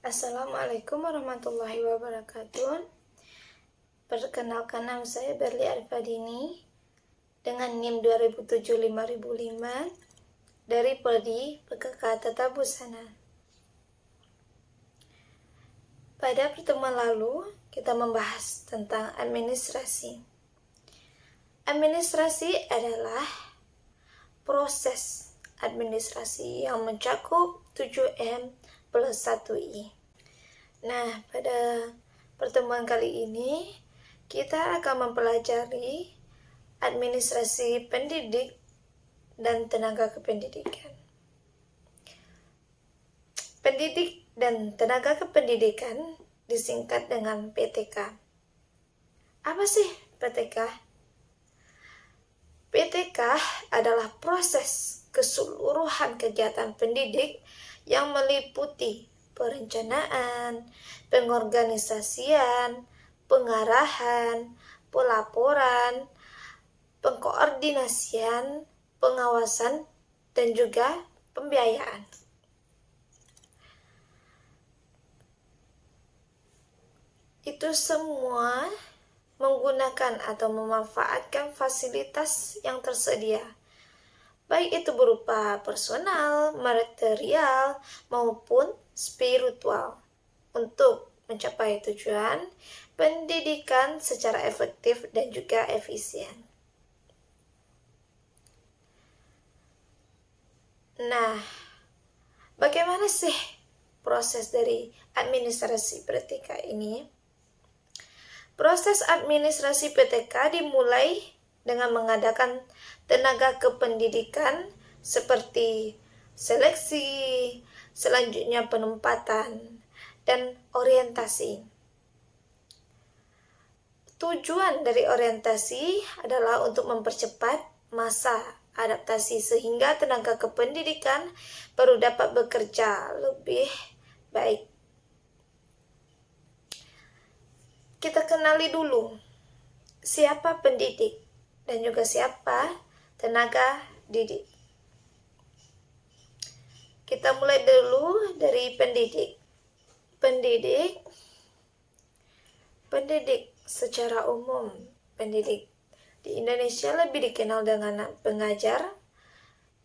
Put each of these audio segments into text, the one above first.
Assalamualaikum warahmatullahi wabarakatuh. Perkenalkan, nama saya Berli Arifadini dengan NIM 2007-5005 dari Prodi PKK Tata Busana. Pada pertemuan lalu, kita membahas tentang administrasi. Administrasi adalah proses administrasi yang mencakup 7M plus 1I. Nah, pada pertemuan kali ini kita akan mempelajari administrasi pendidik dan tenaga kependidikan. Pendidik dan tenaga kependidikan disingkat dengan PTK. Apa sih PTK? PTK adalah proses keseluruhan kegiatan pendidik yang meliputi perencanaan, pengorganisasian, pengarahan, pelaporan, pengkoordinasian, pengawasan, dan juga pembiayaan. Itu semua menggunakan atau memanfaatkan fasilitas yang tersedia, baik itu berupa personal, material, maupun spiritual, untuk mencapai tujuan pendidikan secara efektif dan juga efisien. Nah, bagaimana sih proses dari administrasi PTK ini? Proses administrasi PTK dimulai dengan mengadakan tenaga kependidikan seperti seleksi, selanjutnya penempatan, dan orientasi. Tujuan dari orientasi adalah untuk mempercepat masa adaptasi sehingga tenaga kependidikan baru dapat bekerja lebih baik. Kita kenali dulu siapa pendidik dan juga siapa tenaga didik. Kita mulai dulu dari pendidik. Pendidik secara umum, pendidik di Indonesia lebih dikenal dengan pengajar,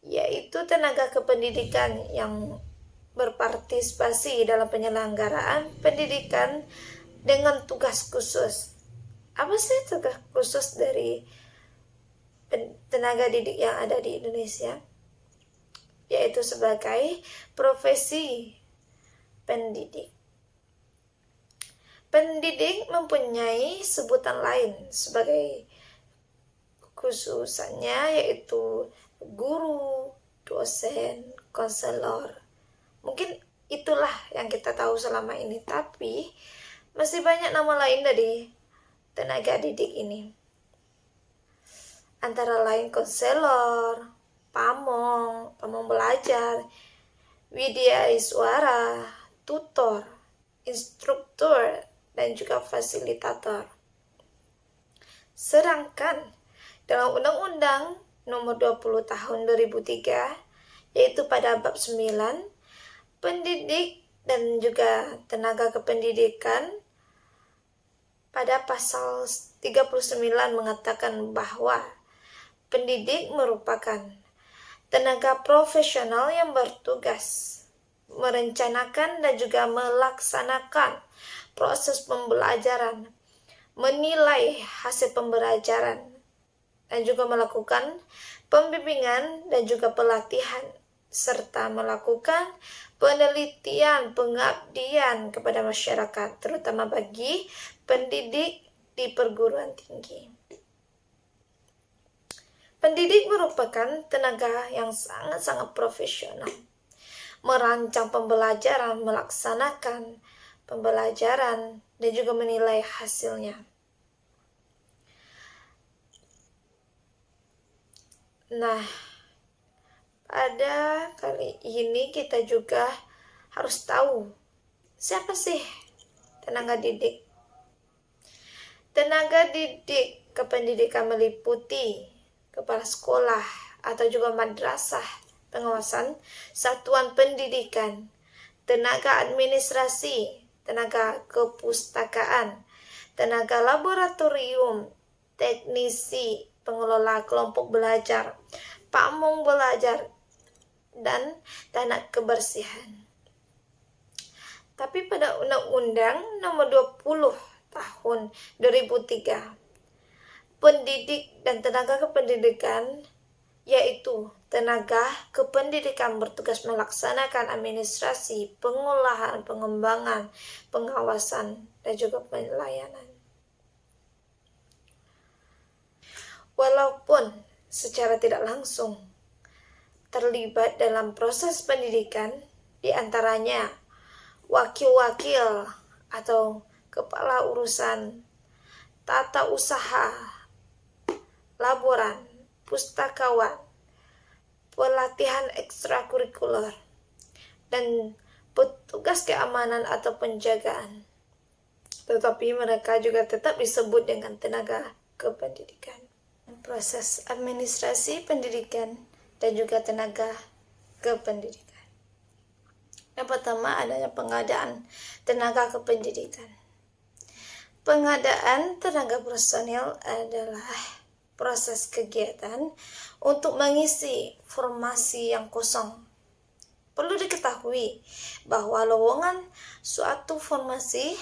yaitu tenaga kependidikan yang berpartisipasi dalam penyelenggaraan pendidikan dengan tugas khusus. Apa sih tugas khusus dari tenaga didik yang ada di Indonesia? Yaitu sebagai profesi pendidik. Pendidik mempunyai sebutan lain sebagai khususannya, yaitu guru, dosen, konselor. Mungkin itulah yang kita tahu selama ini, tapi masih banyak nama lain dari tenaga didik ini. Antara lain konselor, pamong belajar, widya iswara, tutor, instruktur, dan juga fasilitator. Sedangkan dalam Undang-Undang Nomor 20 Tahun 2003, yaitu pada bab 9, pendidik dan juga tenaga kependidikan, pada pasal 39 mengatakan bahwa pendidik merupakan tenaga profesional yang bertugas merencanakan dan juga melaksanakan proses pembelajaran, menilai hasil pembelajaran, dan juga melakukan pembimbingan dan juga pelatihan, serta melakukan penelitian pengabdian kepada masyarakat, terutama bagi pendidik di perguruan tinggi. Pendidik merupakan tenaga yang sangat-sangat profesional, merancang pembelajaran, melaksanakan pembelajaran, dan juga menilai hasilnya. Nah, pada kali ini kita juga harus tahu siapa sih tenaga didik. Tenaga didik kependidikan meliputi kepala sekolah atau juga madrasah, pengawasan satuan pendidikan, tenaga administrasi, tenaga kepustakaan, tenaga laboratorium, teknisi, pengelola kelompok belajar, pamong belajar, dan tenaga kebersihan. Tapi pada Undang-Undang Nomor 20 tahun 2003, pendidik dan tenaga kependidikan, yaitu tenaga kependidikan bertugas melaksanakan administrasi, pengolahan, pengembangan, pengawasan, dan juga pelayanan. Walaupun secara tidak langsung terlibat dalam proses pendidikan, diantaranya wakil-wakil atau kepala urusan, tata usaha, laboran, pustakawan, pelatihan ekstrakurikuler, dan petugas keamanan atau penjagaan. Tetapi mereka juga tetap disebut dengan tenaga kependidikan. Proses administrasi pendidikan dan juga tenaga kependidikan. Yang pertama adanya pengadaan tenaga kependidikan. Pengadaan tenaga personil adalah proses kegiatan untuk mengisi formasi yang kosong. Perlu diketahui bahwa lowongan suatu formasi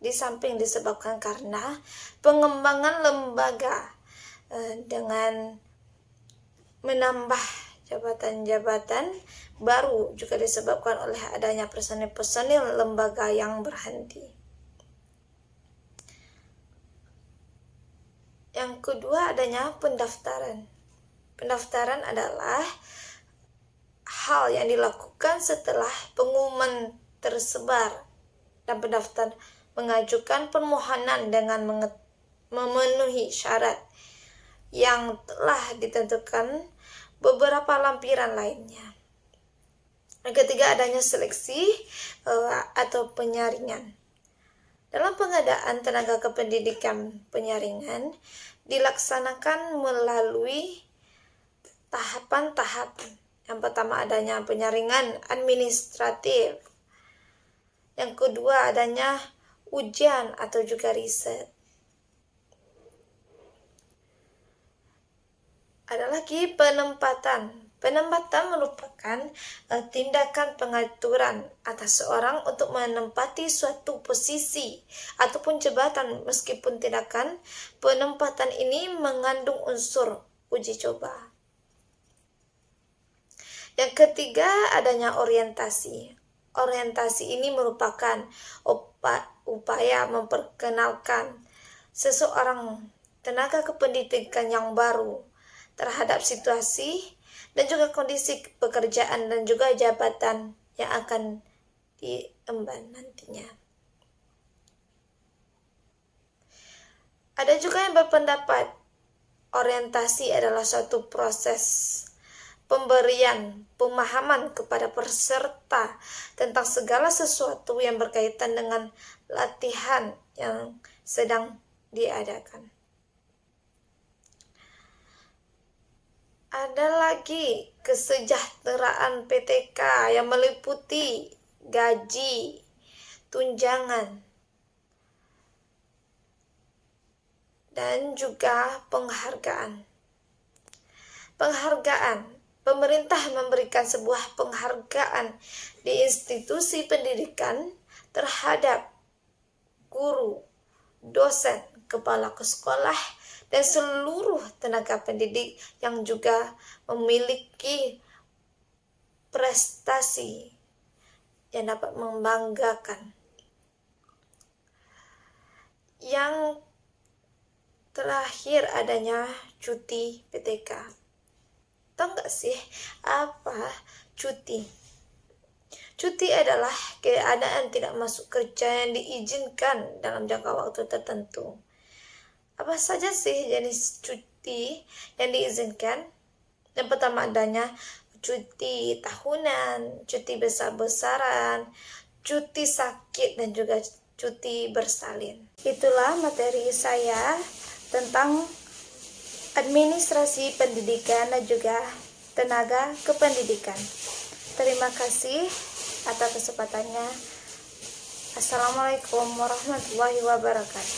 di samping disebabkan karena pengembangan lembaga dengan menambah jabatan-jabatan baru, juga disebabkan oleh adanya personil-personil lembaga yang berhenti. Yang kedua adanya pendaftaran. Pendaftaran adalah hal yang dilakukan setelah pengumuman tersebar dan pendaftar mengajukan permohonan dengan memenuhi syarat yang telah ditentukan beberapa lampiran lainnya. Yang ketiga adanya seleksi atau penyaringan. Dalam pengadaan tenaga kependidikan, penyaringan dilaksanakan melalui tahapan-tahapan. Yang pertama adanya penyaringan administratif. Yang kedua adanya ujian atau juga riset. Ada lagi penempatan. Penempatan merupakan tindakan pengaturan atas seorang untuk menempati suatu posisi ataupun jabatan, meskipun tindakan penempatan ini mengandung unsur uji coba. Yang ketiga adanya orientasi. Orientasi ini merupakan upaya memperkenalkan seseorang tenaga kependidikan yang baru terhadap situasi dan juga kondisi pekerjaan dan juga jabatan yang akan diemban nantinya. Ada juga yang berpendapat orientasi adalah suatu proses pemberian pemahaman kepada peserta tentang segala sesuatu yang berkaitan dengan latihan yang sedang diadakan. Ada lagi kesejahteraan PTK yang meliputi gaji, tunjangan, dan juga penghargaan. Penghargaan, pemerintah memberikan sebuah penghargaan di institusi pendidikan terhadap guru, dosen, kepala sekolah, dan seluruh tenaga pendidik yang juga memiliki prestasi yang dapat membanggakan. Yang terakhir adanya cuti PTK. Tahu nggak sih apa cuti? Cuti adalah keadaan tidak masuk kerja yang diizinkan dalam jangka waktu tertentu. Apa saja sih jenis cuti yang diizinkan? Yang pertama adanya cuti tahunan, cuti besar-besaran, cuti sakit, dan juga cuti bersalin. Itulah materi saya tentang administrasi pendidikan dan juga tenaga kependidikan. Terima kasih. atas kesempatannya. Assalamualaikum warahmatullahi wabarakatuh.